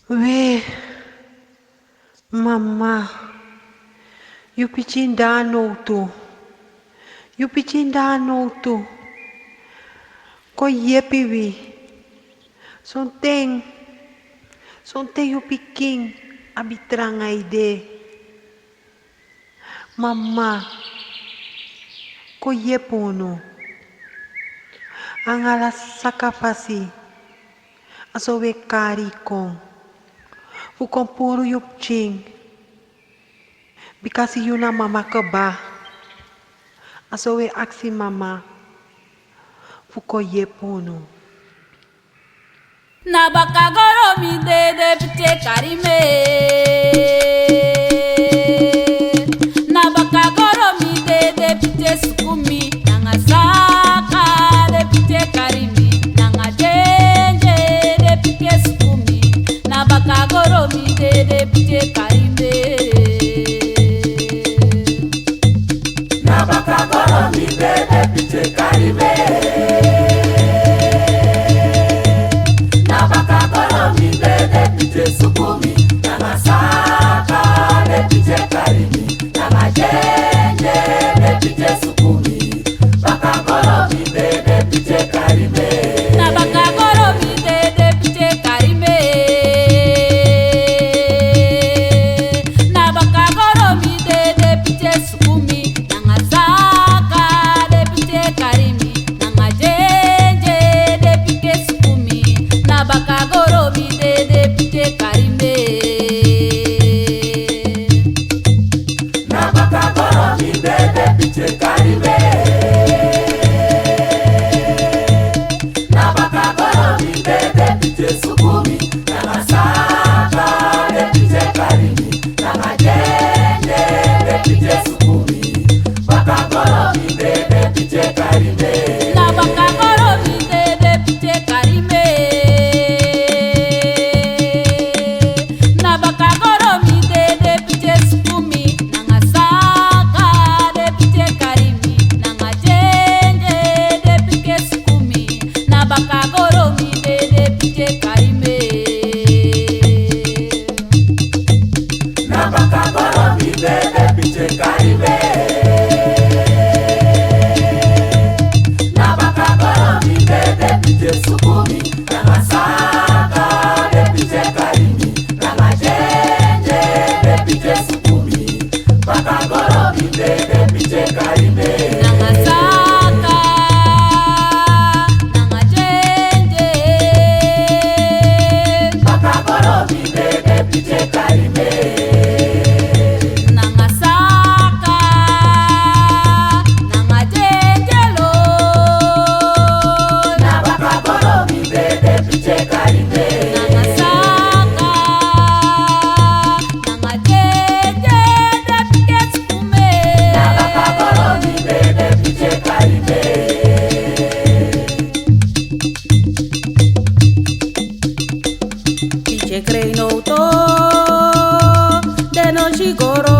Vê, mamá, eu pedi danoto. Eu pedi danoto. Koyepiwi. Sonteng o piquim abitranga ide. Mamá, koyepono. Angala sakapasi. Asowe karikong. Fukong puro yupching. Bikasi yuna mama keba. Asowe aksi mama. Fukoyepono. Nabakagoro mi de pite karime. Nabakagoro mi de pite sukumi. Nanga saka de pite karimi. Nanga jenje de pite sukumi. Nabakagoro mi de pite karime. Nabakagoro mi de pite karime. Sukumi, nanga saka, nepite karimi, nanga jenje, nepite sukumi, bakagoro mi nepite karime. Na bakagoro mi nepite karime. Na bakagoro mi nepite sukumi, nanga saka, nepite karimi, nanga jenje, nepite sukumi, na bakagoro mi nepite karime. Nabakagoro mi nepite karime. Nabakagoro mi nepite sukumi, nanga saka nepite karimi, nanga jenje nepite sukumi, bakagoro mi nepite karime. Na bakagoro mi nepite karime. Na bakagoro mi nepite sukumi, nanga saka nepite karimi, nanga jenje nepite sukumi, na bakagoro mi nepite karime. Nabakagoro mi nepite karime. Nabakagoro mi nepite sukumi, nanga saka nepite karimi, nanga jenje nepite sukumi, bakagoro mi nepite karime. Nanga saka, nanga jenje, Bakagoro mi nepite karime. nanga saka, nanga jenje lo. Nabakagoro mi nepite karime. Nanga saka, nanga jenje nepite sukume. Nabakagoro mi nepite karime. Piche crei no to, de no shigoro.